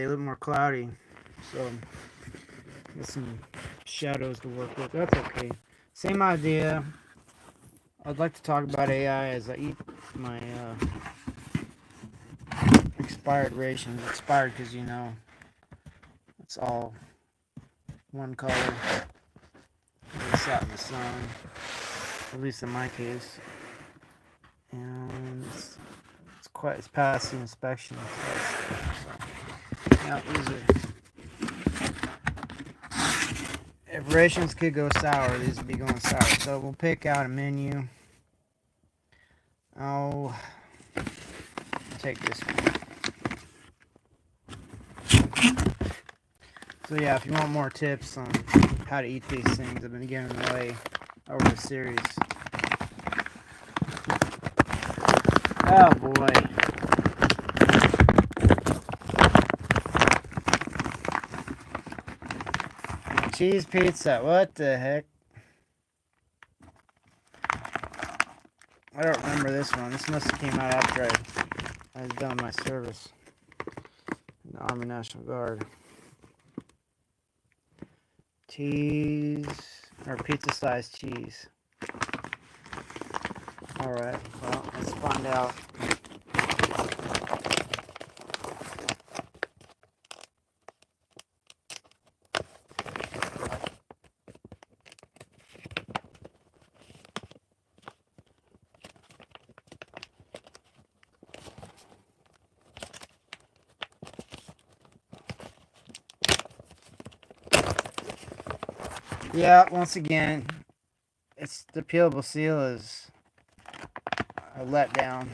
a little more cloudy, so get some shadows to work with. That's okay. Same idea. I'd like to talk about AI as I eat my expired rations. Expired because it's all one color. They sat in the sun, at least in my case, and it's past the inspection test. So yeah, these are. If rations could go sour, these would be going sour. So we'll pick out a menu. I'll take this one. So yeah, if you want more tips on how to eat these things, I've been giving them away over the series. Oh boy. Cheese pizza, what the heck? I don't remember this one. This must have came out after I was done my service in the Army National Guard. Cheese, or pizza sized cheese. Alright, well, let's find out. Yeah, once again, it's the peelable seal is a letdown.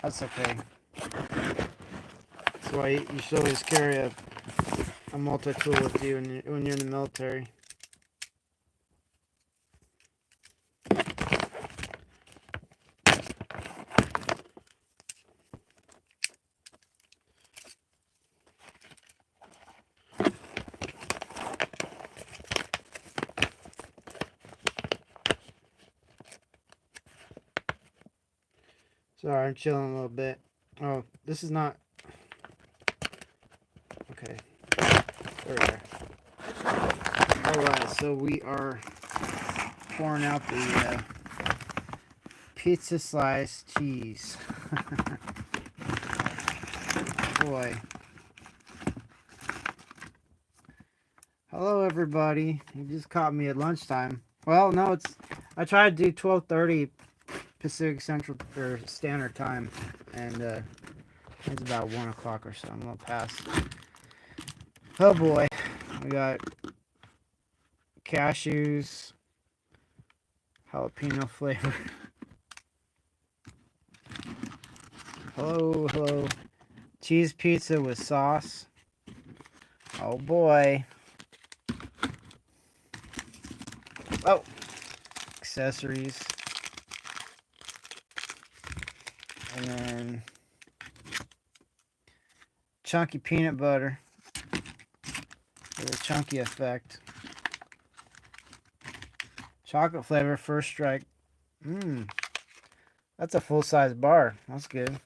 That's okay. That's why you should always carry a multi-tool with you when you're in the military. Sorry, I'm chilling a little bit. Oh, this is not... Okay. There we go. Alright, so we are pouring out the pizza slice cheese. Boy. Hello, everybody. You just caught me at lunchtime. Well, no, I tried to do 12:30 Pacific Central or Standard Time, and it's about 1 o'clock or so. I'm a little past. Oh boy, we got cashews, jalapeno flavor. Hello, hello. Cheese pizza with sauce. Oh boy. Oh, accessories. And then chunky peanut butter for the chunky effect. Chocolate flavor, first strike. Mmm. That's a full-size bar. That's good.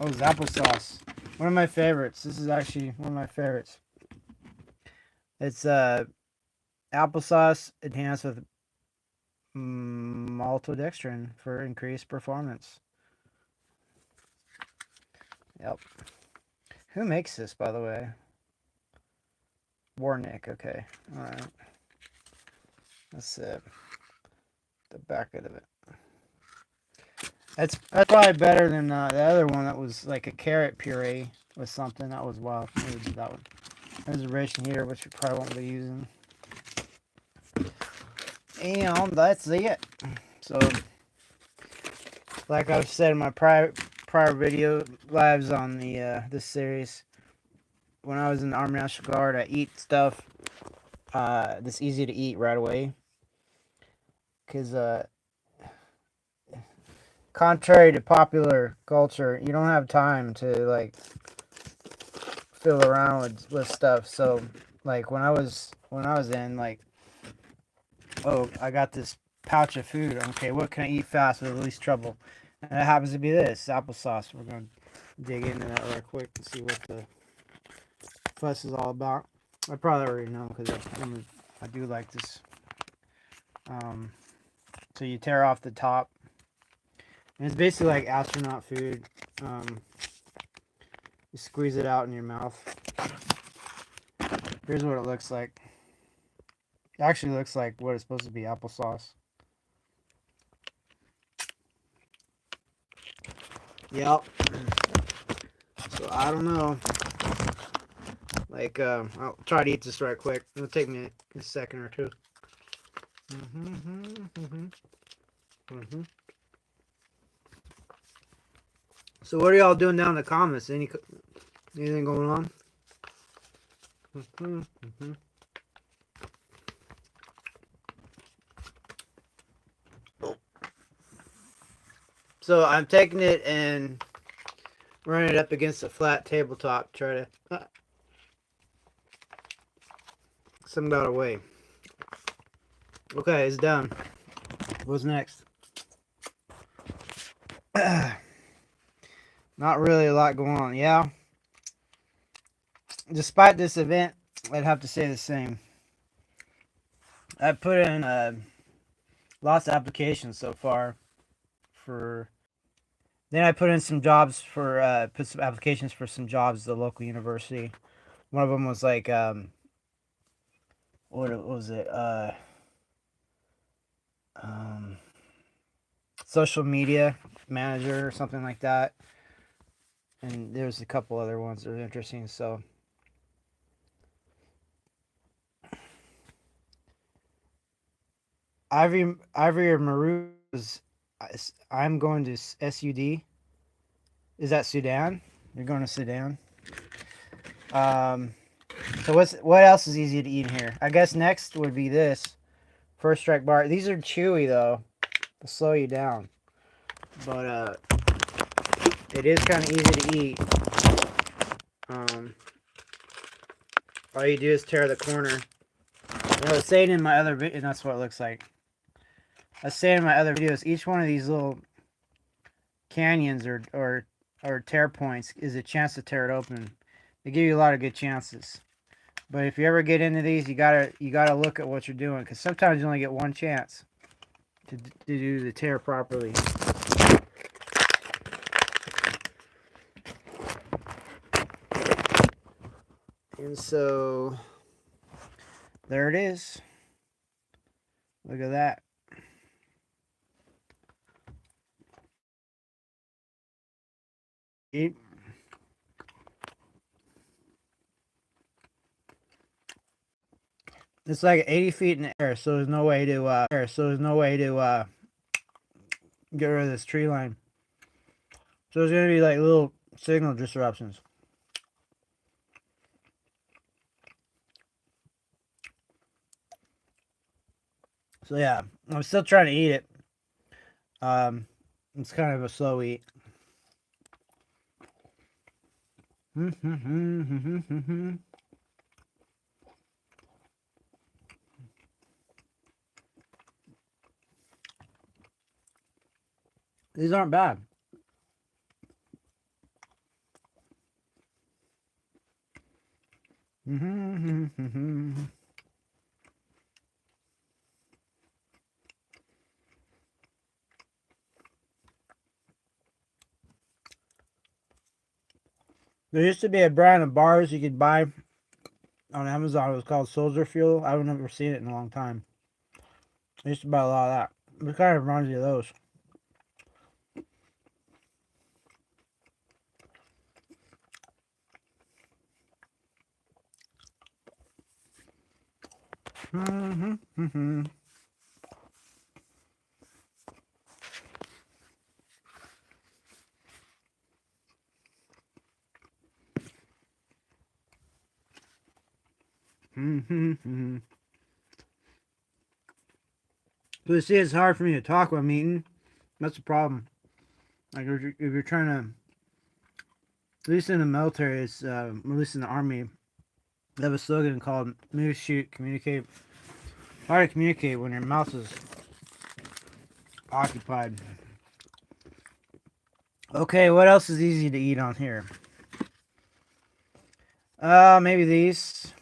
Oh, it's applesauce. One of my favorites. This is actually one of my favorites. It's applesauce enhanced with maltodextrin for increased performance. Yep. Who makes this, by the way? Warnick. Okay. All right. That's it. The back of it. That's probably better than the other one that was like a carrot puree with something. That was wild. Maybe do that one. There's a ration here, which we probably won't be using. And that's it. So, like I've said in my prior video lives on the this series, when I was in the Army National Guard, I eat stuff that's easy to eat right away. Because contrary to popular culture, you don't have time to like fill around with stuff. So like when I was in, like, oh, I got this pouch of food. Okay, what can I eat fast with the least trouble? And it happens to be this applesauce. We're going to dig into that real quick and see what the fuss is all about. I probably already know because I do like this. So you tear off the top, and it's basically like astronaut food. You squeeze it out in your mouth. Here's what it looks like. It actually looks like what it's supposed to be, applesauce. Yep. So I don't know. Like, I'll try to eat this right quick. It'll take me a second or two. So what are y'all doing down in the comments? Anything going on? So I'm taking it and running it up against a flat tabletop. Try to some about a way. Okay, it's done. What's next? Not really a lot going on. Yeah. Despite this event, I'd have to say the same. I put in lots of applications so far for. Then I put in some jobs for put some applications for some jobs at the local university. One of them was like what was it? Social media manager or something like that. And there's a couple other ones that are interesting. So Ivory or Maru is, I'm going to SUD. Is that Sudan? You're going to Sudan. So what else is easy to eat in here? I guess next would be this First Strike bar. These are chewy though. They'll slow you down. But it is kind of easy to eat. All you do is tear the corner. I was saying in my other video, and that's what it looks like. I was saying in my other videos, each one of these little canyons or tear points is a chance to tear it open. They give you a lot of good chances. But if you ever get into these, you gotta look at what you're doing, because sometimes you only get one chance to do the tear properly. And so there it is. Look at that. It's like 80 feet in the air, so there's no way to get rid of this tree line. So there's gonna be like little signal disruptions. So yeah, I'm still trying to eat it. It's kind of a slow eat. These aren't bad. There used to be a brand of bars you could buy on Amazon. It was called Soldier Fuel. I've never seen it in a long time. I used to buy a lot of that. It kind of reminds me of those. So you see, it's hard for me to talk when I'm eating. That's the problem. Like if you're trying to, at least in the military, it's at least in the army, they have a slogan called "Move, shoot, communicate." Hard to communicate when your mouth is occupied. Okay, what else is easy to eat on here? Maybe these.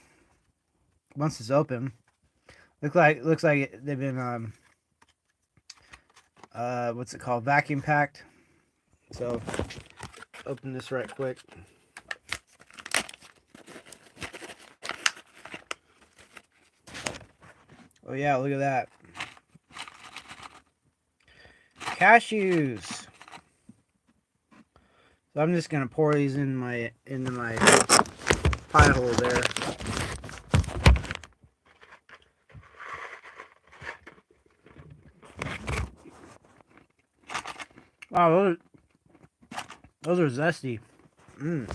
Once it's open, looks like they've been what's it called? Vacuum packed. So open this right quick. Oh yeah, look at that. Cashews. So I'm just gonna pour these into my pie hole there. Wow, those are zesty. Mmm.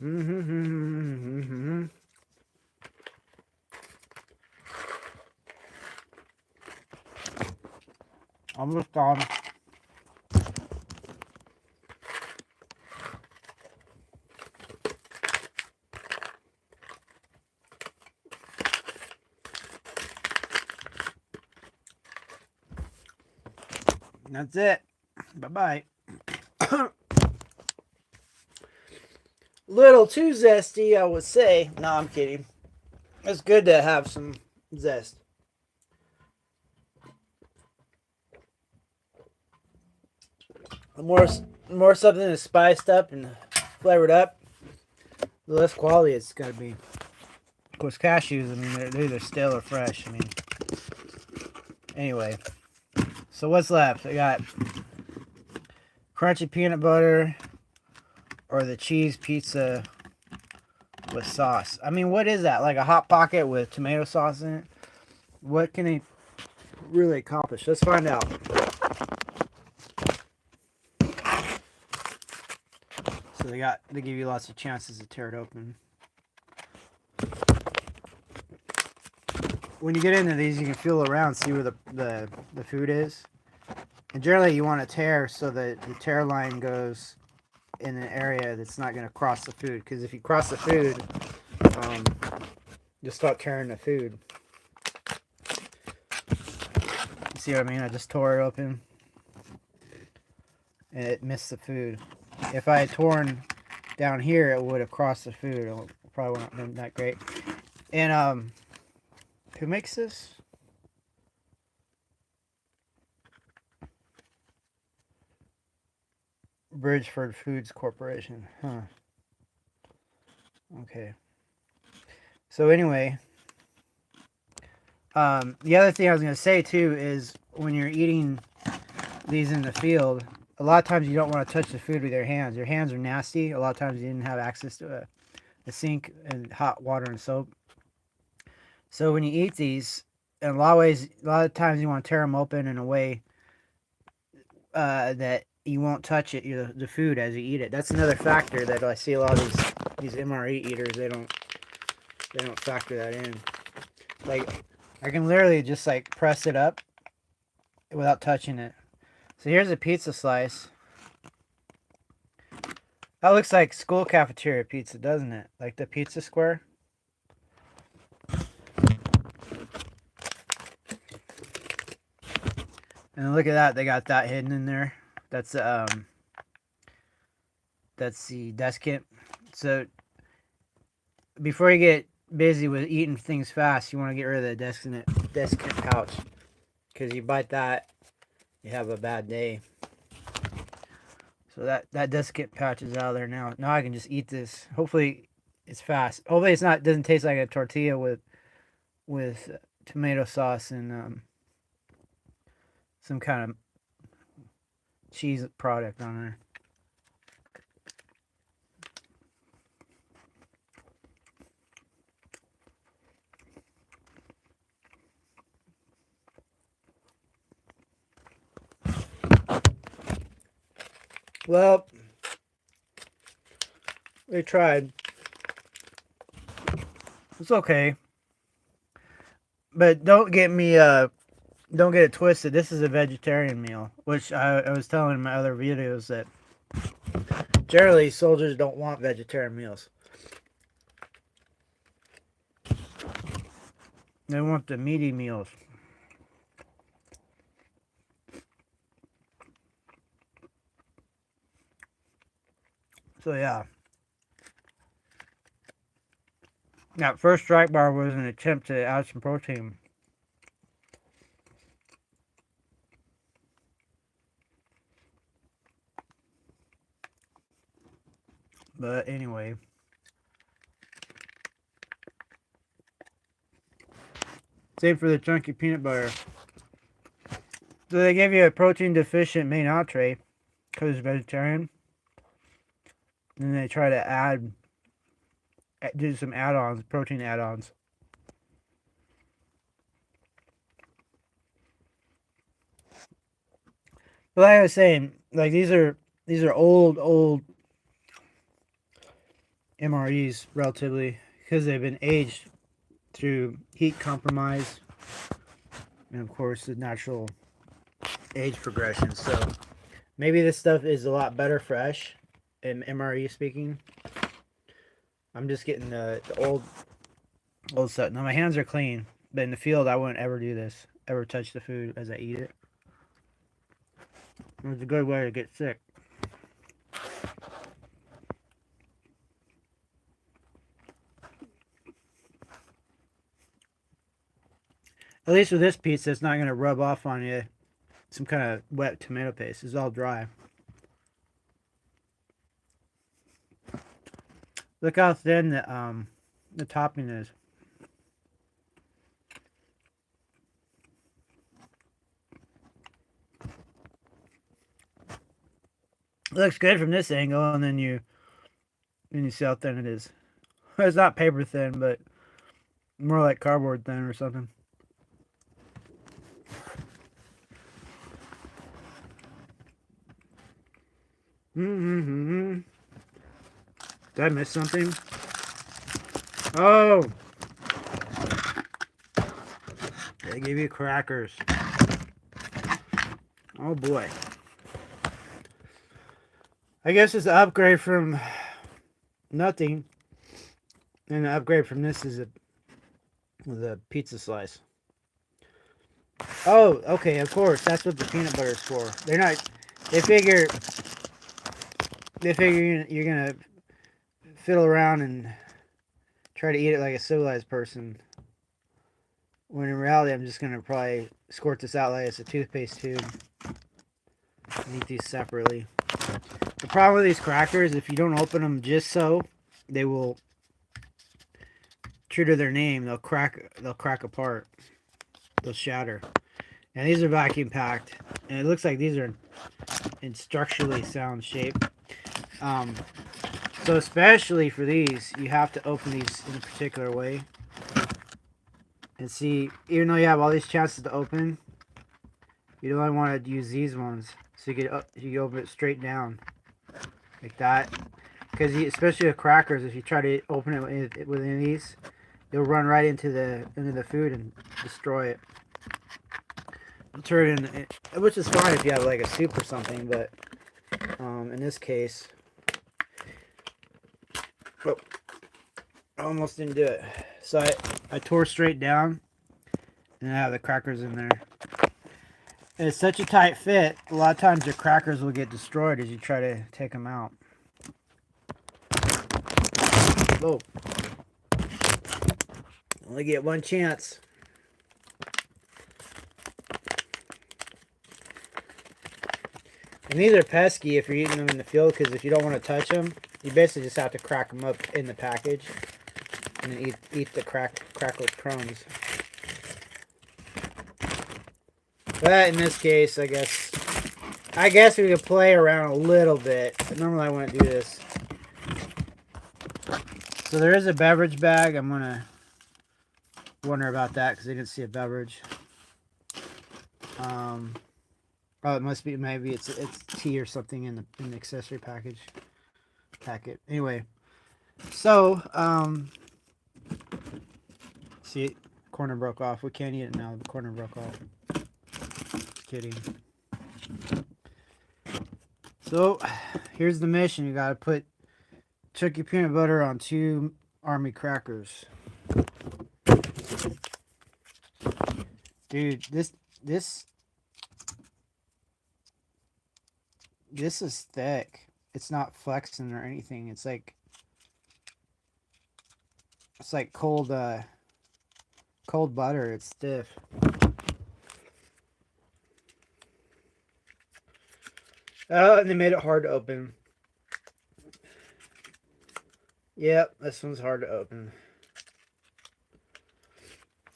Mm-hmm. Almost gone. That's it. Bye-bye. Little too zesty, I would say. No, I'm kidding. It's good to have some zest. The more something is spiced up and flavored up, the less quality it's gonna be. Of course, cashews. I mean, they're either stale or fresh. I mean, anyway. So what's left? I got crunchy peanut butter or the cheese pizza with sauce. I mean, what is that? Like a hot pocket with tomato sauce in it? What can they really accomplish? Let's find out. So they give you lots of chances to tear it open. When you get into these, you can feel around, see where the food is. And generally, you want to tear so that the tear line goes in an area that's not going to cross the food. Because if you cross the food, you'll start tearing the food. You see what I mean? I just tore it open, and it missed the food. If I had torn down here, it would have crossed the food. It probably wouldn't have been that great. And who makes this? Bridgeford Foods Corporation. Huh. Okay. So anyway, the other thing I was going to say too is when you're eating these in the field, a lot of times you don't want to touch the food with your hands. Your hands are nasty. A lot of times you didn't have access to a sink and hot water and soap. So when you eat these, in a lot of times you want to tear them open in a way that you won't touch it, the food as you eat it. That's another factor that I see a lot of these MRE eaters. They don't factor that in. Like I can literally just like press it up without touching it. So here's a pizza slice. That looks like school cafeteria pizza, doesn't it? Like the pizza square. And look at that, they got that hidden in there. That's the deskit. So before you get busy with eating things fast, you want to get rid of the deskit pouch, because you bite that, you have a bad day. So that deskit pouch is out of there now. Now I can just eat this. Hopefully it's fast. Hopefully doesn't taste like a tortilla with tomato sauce and some kind of cheese product on there. Well, they tried. It's okay. But don't get it twisted. This is a vegetarian meal, which I was telling in my other videos that generally soldiers don't want vegetarian meals. They want the meaty meals. So yeah, that first strike bar was an attempt to add some protein. But anyway, same for the chunky peanut butter. So they give you a protein deficient main entree because it's vegetarian. And they try to do some add-ons, protein add-ons. But like I was saying, like these are old MREs relatively because they've been aged through heat compromise and of course the natural age progression. So maybe this stuff is a lot better fresh in MRE speaking. I'm just getting the old stuff. Now my hands are clean, but in the field I wouldn't ever do this. Ever touch the food as I eat it. It's a good way to get sick. At least with this pizza, it's not going to rub off on you some kind of wet tomato paste. It's all dry. Look how thin the topping is. It looks good from this angle, and then you see how thin it is. It's not paper thin, but more like cardboard thin or something. Mm-hmm. Did I miss something? Oh! They gave you crackers. Oh boy. I guess it's an upgrade from nothing. And the upgrade from this is the pizza slice. Oh, okay, of course. That's what the peanut butter is for. They're not. They figure you're gonna fiddle around and try to eat it like a civilized person. When in reality, I'm just gonna probably squirt this out like it's a toothpaste tube and eat these separately. The problem with these crackers, if you don't open them just so, they will, true to their name, they'll crack apart. They'll shatter. And these are vacuum packed, and it looks like these are in structurally sound shape. So especially for these, you have to open these in a particular way. And see, even though you have all these chances to open, you don't want to use these ones. So you can open it straight down, like that. Because especially with crackers, if you try to open it with any of these, you'll run right into the food and destroy it. Turn it in, which is fine if you have like a soup or something, but in this case, oh, I almost didn't do it. So I tore straight down, and I have the crackers in there. And it's such a tight fit, a lot of times your crackers will get destroyed as you try to take them out. Whoa. Only get one chance. And these are pesky if you're eating them in the field, because if you don't want to touch them, you basically just have to crack them up in the package and then eat the crackled crumbs. But in this case, I guess we could play around a little bit. But normally I wouldn't do this. So there is a beverage bag. I'm gonna wonder about that because I didn't see a beverage. Oh, it must be, maybe it's tea or something in the accessory packet. Anyway, so see, corner broke off. We can't eat it now. The corner broke off. Just kidding. So here's the mission. You gotta put chunky peanut butter on 2 army crackers. Dude, this is thick. it's not flexing or anything. It's like cold cold butter. It's stiff. Oh, and they made it hard to open. Yep, this one's hard to open.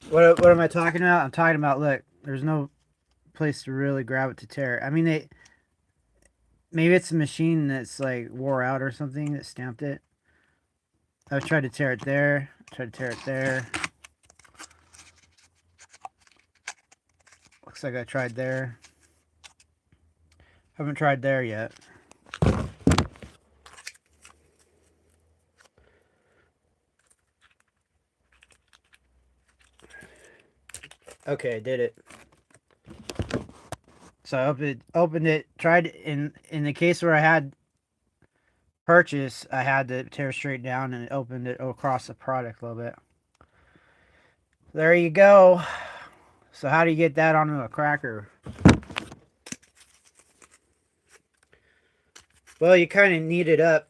What am I talking about? I'm talking about, look, there's no place to really grab it to tear it. I mean, maybe it's a machine that's like wore out or something that stamped it. I tried to tear it there. Tried to tear it there. Looks like I tried there. Haven't tried there yet. Okay, did it. So I opened it, tried in the case where I had purchase, I had to tear straight down and it opened it across the product a little bit. There you go. So how do you get that onto a cracker? Well, you kind of knead it up.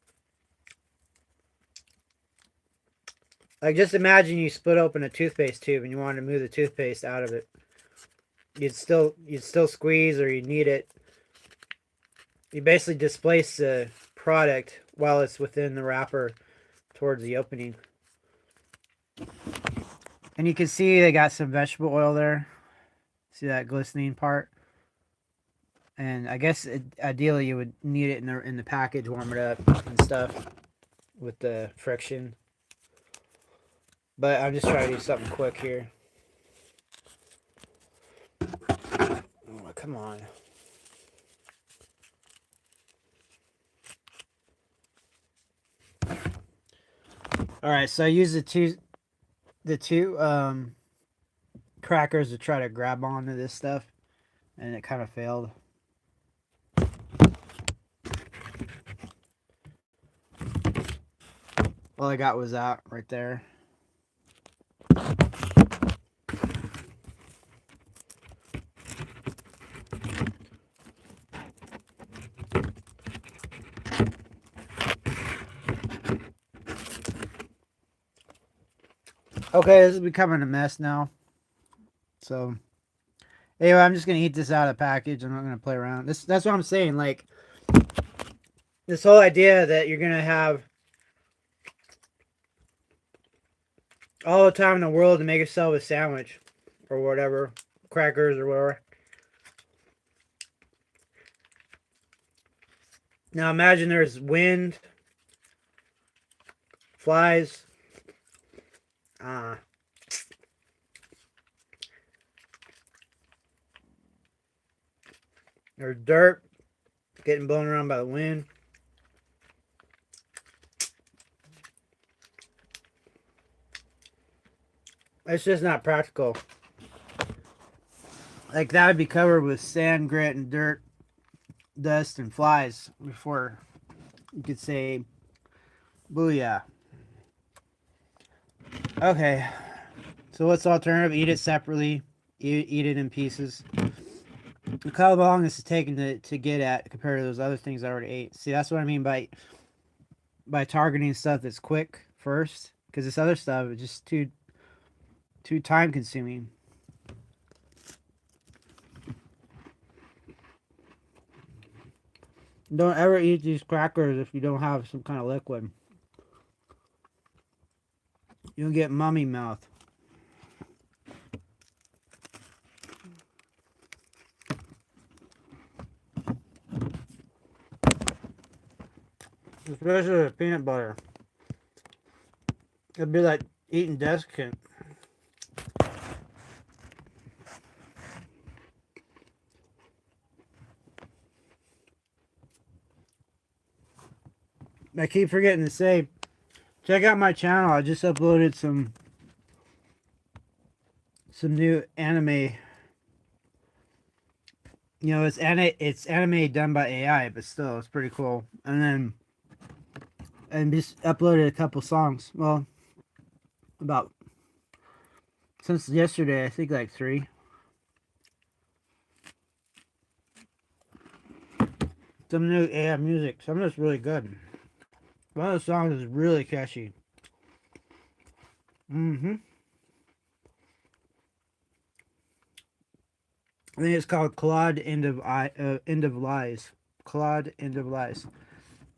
Like, just imagine you split open a toothpaste tube and you wanted to move the toothpaste out of it. You'd still squeeze, or you knead it. You basically displace the product while it's within the wrapper towards the opening. And you can see they got some vegetable oil there. See that glistening part? And I guess ideally you would knead it in the package, warm it up and stuff with the friction. But I'm just trying to do something quick here. Oh, come on. All right, so I use the two crackers to try to grab onto this stuff, and it kind of failed. All I got was that right there. Okay, this is becoming a mess now. So, anyway, I'm just gonna eat this out of the package. I'm not gonna play around. That's what I'm saying. Like, this whole idea that you're gonna have all the time in the world to make yourself a sandwich or whatever, crackers or whatever. Now imagine there's wind, flies, there's dirt getting blown around by the wind. It's just not practical. Like, that would be covered with sand, grit, and dirt, dust, and flies before you could say, booyah. Okay. So what's the alternative? Eat it separately. Eat it in pieces. Look how long this is taking to get at compared to those other things I already ate. See, that's what I mean by targeting stuff that's quick first. Because this other stuff is just too time consuming. Don't ever eat these crackers if you don't have some kind of liquid. You'll get mummy mouth. Especially with peanut butter. It'd be like eating desiccant. I keep forgetting to say, check out my channel. I just uploaded some new anime. You know, it's anime done by AI, but still, it's pretty cool. And just uploaded a couple songs. Well, about since yesterday, I think like 3. some new AI music. Some of it's really good. One of the songs is really catchy. Mm-hmm. I think it's called Claude End of Lies. Claude End of Lies.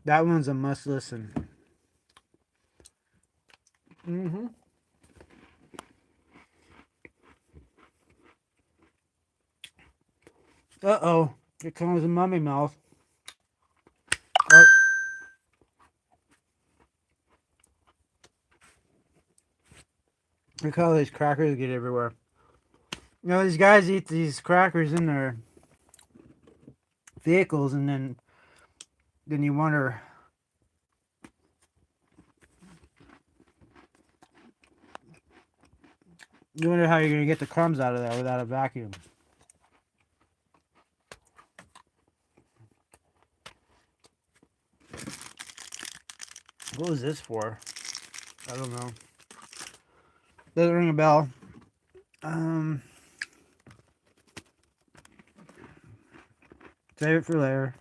That one's a must listen. Mm-hmm. Uh-oh. Here comes a mummy mouth. Oh. Look how these crackers get everywhere. You know, these guys eat these crackers in their vehicles, and then you wonder, how you're gonna get the crumbs out of there without a vacuum. What was this for? I don't know. Doesn't ring a bell. Save it for later.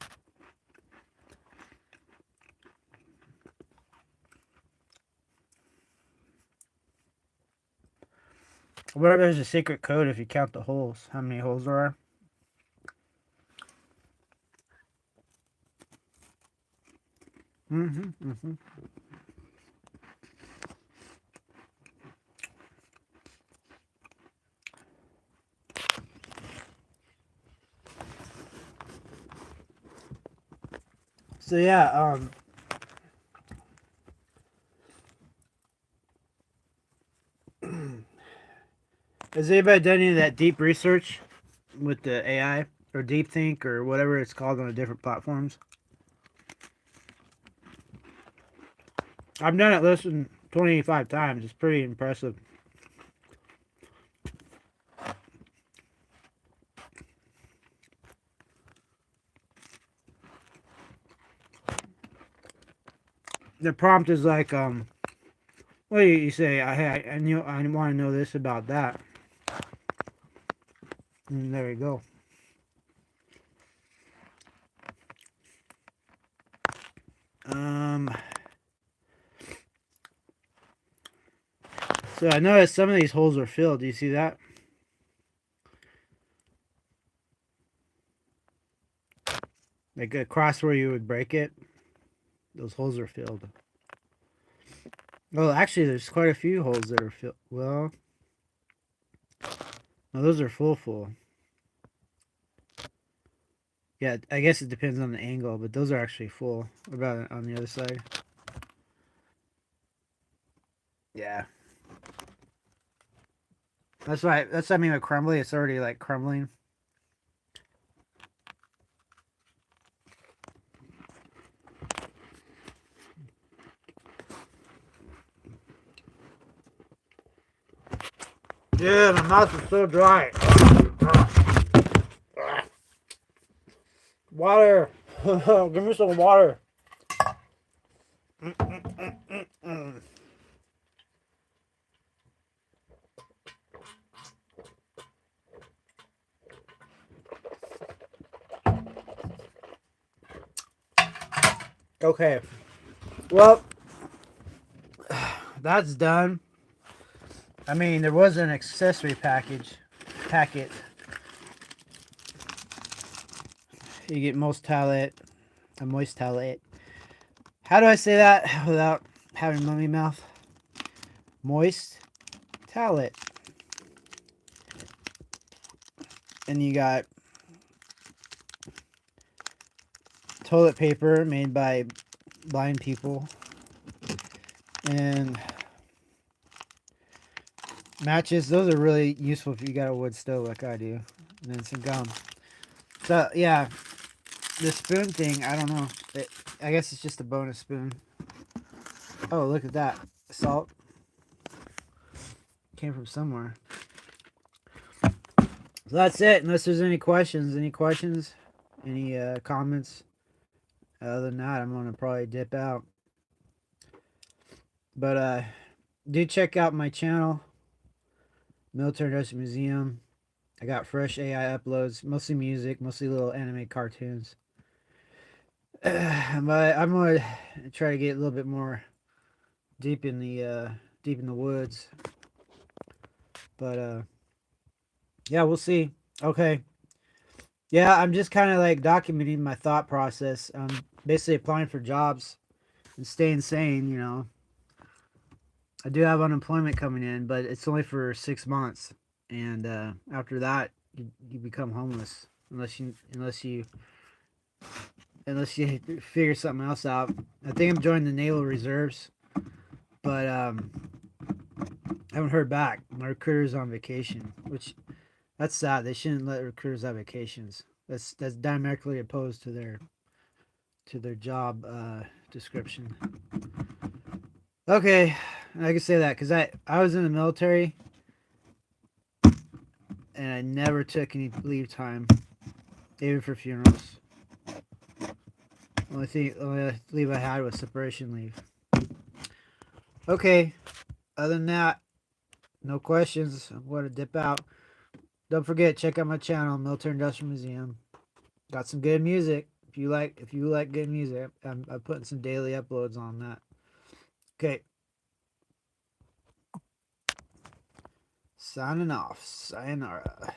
I wonder if there's a secret code if you count the holes. How many holes there are? Mm-hmm. So yeah, has anybody done any of that deep research with the AI or deep think or whatever it's called on the different platforms? I've done it less than 25 times. It's pretty impressive. The prompt is like, well, you say, I knew, I want to know this about that. And there you go. So I noticed some of these holes are filled. Do you see that? Like across where you would break it, those holes are filled. Well, actually, there's quite a few holes that are filled. Well, no, those are full. Yeah, I guess it depends on the angle, but those are actually full. What about on the other side? Yeah. That's why. That's what I mean with crumbly. It's already like crumbling. Yeah, my mouth is so dry. Water. Give me some water. Okay. Well, that's done. I mean, there was an accessory packet. You get moist towelette, a moist towelette. How do I say that without having mummy mouth? Moist towelette. And you got toilet paper made by blind people. And matches. Those are really useful if you got a wood stove like I do. And then some gum. So, yeah. The spoon thing, I don't know. I guess it's just a bonus spoon. Oh, look at that. Salt. Came from somewhere. So that's it. Unless there's any questions. Any questions? Any comments? Other than that, I'm going to probably dip out. But do check out my channel. Military Industrial Museum. I got fresh AI uploads. Mostly music. Mostly little anime cartoons. But I'm gonna try to get a little bit more deep in the woods. But yeah, we'll see. Okay. Yeah, I'm just kind of like documenting my thought process. I'm basically applying for jobs and staying sane. I do have unemployment coming in, but it's only for 6 months, and after that, you become homeless unless you figure something else out. I think I'm joining the Naval Reserves, but I haven't heard back. My recruiter's on vacation, which that's sad. They shouldn't let recruiters have vacations. That's diametrically opposed to their job description. Okay, I can say that because I was in the military and I never took any leave time, even for funerals. Only leave I had was separation leave. Okay, other than that, no questions. I'm going to dip out. Don't forget, check out my channel, Military Industrial Museum. Got some good music. If you like good music, I'm putting some daily uploads on that. Okay, signing off. Sayonara.